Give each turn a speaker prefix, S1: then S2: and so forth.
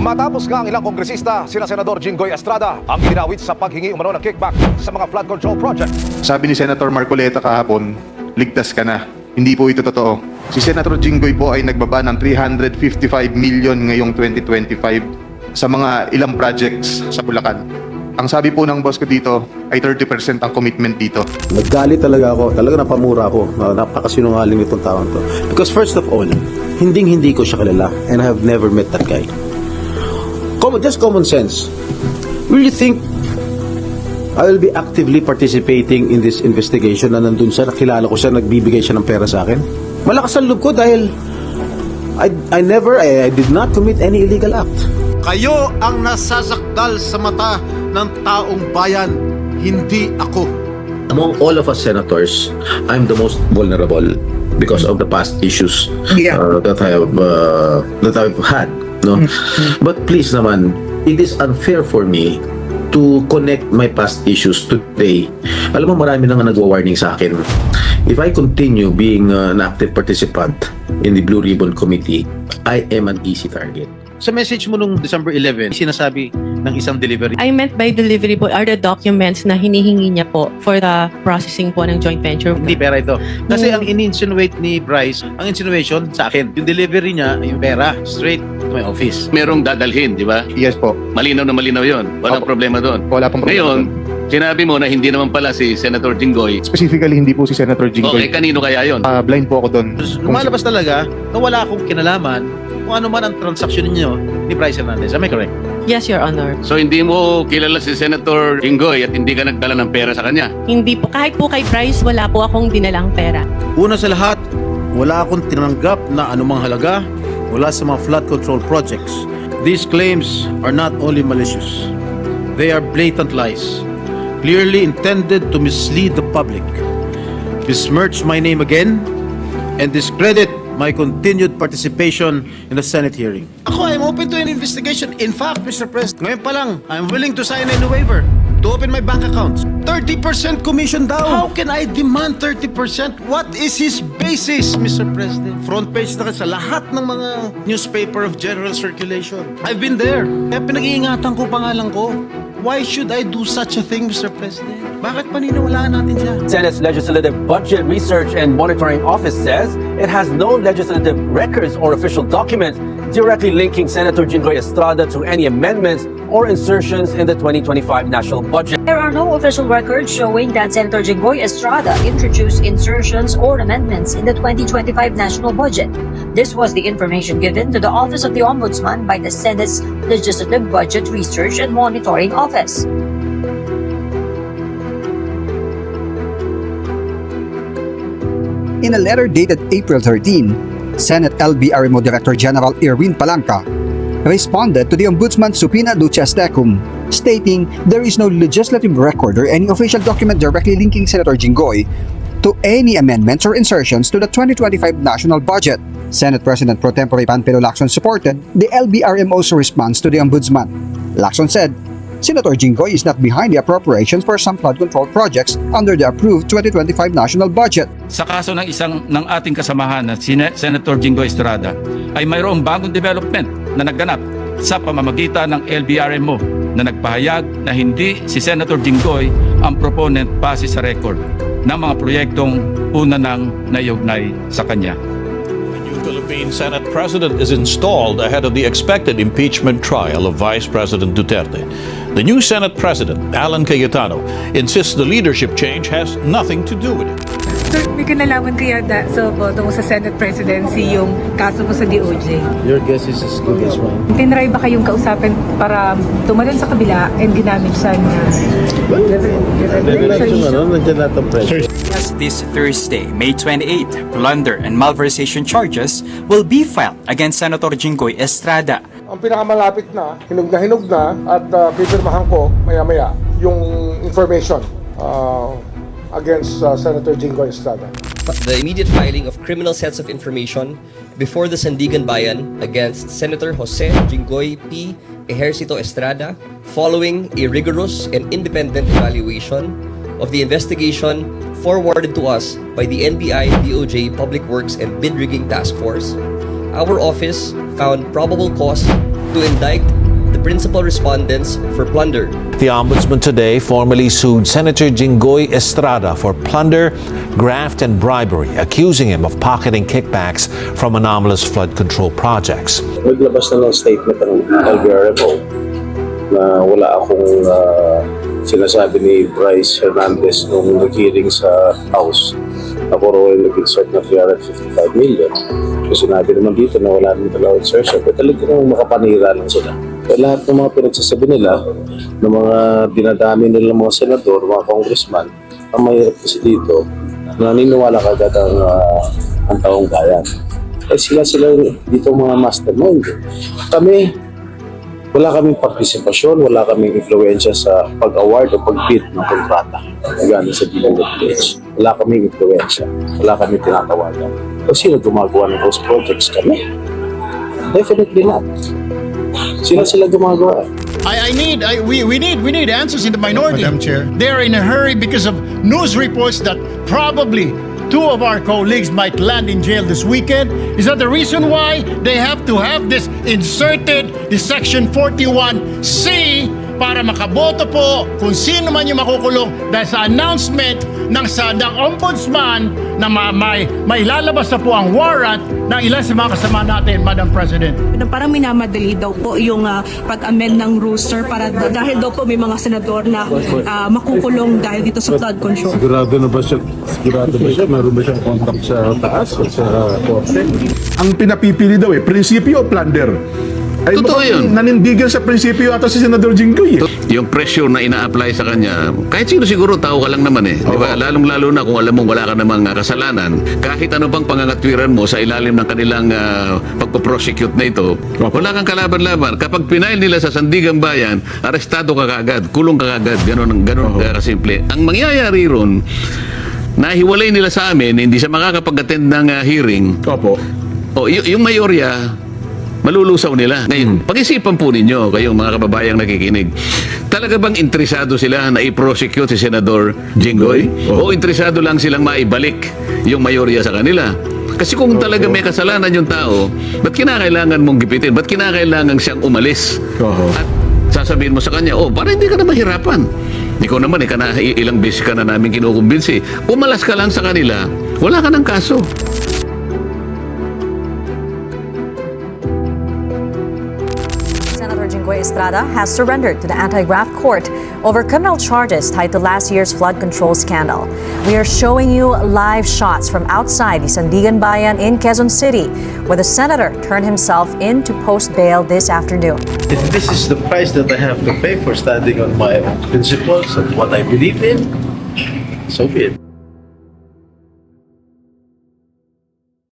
S1: Matapos nga ang ilang kongresista, sina Senador Jinggoy Estrada ang idinawit sa paghingi umano ng kickback sa mga flood control project.
S2: Sabi ni Senator Marcoleta kahapon, ligtas ka na. Hindi po ito totoo. Si Senator Jinggoy po ay nagbaba ng 355 million ngayong 2025 sa mga ilang projects sa Bulacan. Ang sabi po ng boss ko dito ay 30% ang commitment dito.
S3: Naggalit talaga ako. Talaga napamura ako. Napakasinungaling itong taon to. Because first of all, hindi ko siya kilala and I have never met that guy. Just common sense. Will you think I will be actively participating in this investigation na nandun siya, nakilala ko siya, nagbibigay siya ng pera sa akin? Malakas ang loob ko dahil I did not commit any illegal act.
S4: Kayo ang nasasakdal sa mata ng taong bayan, hindi ako.
S3: Among all of us senators, I'm the most vulnerable because of the past issues that I've had. No, but please naman, it is unfair for me to connect my past issues today. Alam mo, marami nang nagwa-warning sa akin. If I continue being an active participant in the Blue Ribbon Committee, I am an easy target.
S4: Sa message mo nung December 11, sinasabi ng isang delivery.
S5: I meant by delivery po are the documents na hinihingi niya po for the processing po ng joint venture.
S4: Hindi pera ito. Kasi ang in-insinuate ni Bryce, ang insinuation sa akin, yung delivery niya, yung pera, straight to my office.
S6: Merong dadalhin, di ba?
S2: Yes po.
S6: Malinaw na malinaw yon. Walang
S2: Opo.
S6: problema doon.
S2: Wala pong problema.
S6: Ngayon, sinabi mo na hindi naman pala si Senator Jinggoy.
S2: Specifically, hindi po si Senator
S6: Okay,
S2: Jinggoy.
S6: kanino kaya yon?
S2: Blind po ako doon.
S4: Lumalabas talaga na wala akong kinalaman kung ano man ang transaksyon ninyo ni Bryce Hernandez. Am I correct?
S5: Yes, Your Honor.
S6: So hindi mo kilala si Senator Jinggoy at hindi ka nagdala ng pera sa kanya.
S5: Hindi po. Kahit po kay Bryce, wala po akong dinalang pera.
S4: Una sa lahat, wala akong tinanggap na anumang halaga mula sa mga flood control projects. These claims are not only malicious, they are blatant lies, clearly intended to mislead the public, besmirch my name again, and discredit my continued participation in the Senate hearing. Ako, I'm open to an investigation. In fact, Mr. President, ngayon pa lang, I'm willing to sign any waiver to open my bank accounts. 30% commission daw. How can I demand 30%? What is his basis, Mr. President? Front page na sa lahat ng mga newspaper of general circulation. I've been there. Kaya pinag-iingatan ko pangalan ko. Why should I do such a thing, Mr. President? Bakit paniniwalaan natin siya?
S7: Senate's Legislative Budget Research and Monitoring Office says it has no legislative records or official documents directly linking Senator Jinggoy Estrada to any amendments or insertions in the 2025 national budget.
S8: There are no official records showing that Senator Jinggoy Estrada introduced insertions or amendments in the 2025 national budget. This was the information given to the Office of the Ombudsman by the Senate's Legislative Budget Research and Monitoring Office.
S9: In a letter dated April 13, Senate LBRMO Director General Irwin Palanca responded to the Ombudsman's subpoena duces tecum, stating there is no legislative record or any official document directly linking Senator Jinggoy to any amendments or insertions to the 2025 national budget. Senate President Pro Tempore Panfilo Lacson supported the LBRMO's response to the Ombudsman. Lacson said, Senator Jinggoy is not behind the appropriations for some flood control projects under the approved 2025 national budget.
S10: Sa kaso ng ng ating kasamahan na Senator Jinggoy Estrada ay mayroong bagong development na nagganap sa pamamagitan ng LBRMO na nagpahayag na hindi si Senator Jinggoy ang proponent base sa record ng mga proyektong una nang naiugnay sa kanya.
S11: Philippine Senate President is installed ahead of the expected impeachment trial of Vice President Duterte. The new Senate President, Alan Cayetano, insists the leadership change has nothing to do with it.
S12: Sir, may kinalaman kaya sa boto mo sa Senate Presidency yung kaso mo sa DOJ?
S3: Your guess is as good as mine.
S12: Tinry ba kayong kausapin para tumalon sa kabila and ginamit siya na...
S13: This Thursday, May 28, plunder and malversation charges will be filed against Senator Jinggoy Estrada.
S14: Ang pinakamalapit na hinug na at pipirmahan ko maya-maya yung information against Senator Jinggoy Estrada.
S15: The immediate filing of criminal sets of information before the Sandigan Bayan against Senator Jose Jinggoy P. Ejercito Estrada following a rigorous and independent evaluation of the investigation forwarded to us by the NBI DOJ Public Works and Bid Rigging Task Force. Our office found probable cause to indict the principal respondents for plunder.
S11: The Ombudsman today formally sued Senator Jinggoy Estrada for plunder, graft, and bribery, accusing him of pocketing kickbacks from anomalous flood control projects.
S3: Naglabas na ng statement ng LBRMO na wala akong sinasabi ni Bryce Hernandez nung nag-hearing sa House. Ako raw ay nag-insert na 355 million. So sinabi naman dito na wala naman talaga insertion. Pero talagang makapanira lang sila. Kaya lahat ng mga pinagsasabi nila, ng mga dinadami nila mga senador, mga congressman, ang mahirap kasi dito, naniniwala kagad ang taong bayan. Eh sila dito mga mastermind. Kami, wala kaming partisipasyon, wala kaming influensya sa pag-award o pag-bid ng kontrata na galing sa DLWH. Wala kaming influensya, wala kaming tinatawagan. O sino gumagawa ng those projects? Kami? Definitely not. Sila gumagawa.
S16: We need answers in the minority.
S17: Madam Chair.
S16: They're in a hurry because of news reports that probably 2 of our colleagues might land in jail this weekend. Is that the reason why they have to have this inserted, the Section 41C, para makaboto po kung sino man yung makukulong dahil sa announcement ng Ombudsman na may lalabas na po ang warrant ng ilan sa mga kasama natin, Madam President.
S12: Parang minamadali daw po yung pag-amend ng rules, sir, para dahil daw po may mga senador na makukulong dahil dito sa flood control.
S17: Sigurado ba siya? Meron ba siyang contact sa taas o sa korte? Ang pinapipili daw prinsipyo o plunder? Ay,
S6: Totoo yun.
S17: Nanindigan sa prinsipyo ata si Senador Jinggoy.
S6: Yung pressure na ina-apply sa kanya, kahit sino siguro, tao ka lang naman eh. Di ba? Lalong-lalo na kung alam mong wala ka namang kasalanan, kahit ano pang pangangatwiran mo sa ilalim ng kanilang pagpaprosecute na ito, wala kang kalaban-laban. Kapag pinail nila sa Sandigan Bayan, arestado ka kagad, kulong ka kagad, ganun kasimple. Ang mangyayari ron, nahiwalay nila sa amin, hindi siya makakapag-attend ng hearing.
S17: Opo.
S6: O, yung mayorya, malulusaw nila. Ngayon, pag-isipan po ninyo, kayong mga kababayang nakikinig, talaga bang interesado sila na i-prosecute si Senador Jinggoy? O interesado lang silang maibalik yung mayorya sa kanila? Kasi kung talaga may kasalanan yung tao, ba't kinakailangan mong gipitin? Ba't kinakailangan siyang umalis? At sasabihin mo sa kanya, para hindi ka na mahirapan. Ikaw naman, ilang beses ka na namin kinukumbinsi. Umalas ka lang sa kanila, wala ka ng kaso.
S8: Senator Jinggoy Estrada has surrendered to the anti-graft court over criminal charges tied to last year's flood control scandal. We are showing you live shots from outside the Sandigan Bayan in Quezon City, where the senator turned himself in to post bail this afternoon.
S4: If this is the price that I have to pay for standing on my principles and what I believe in, so be it.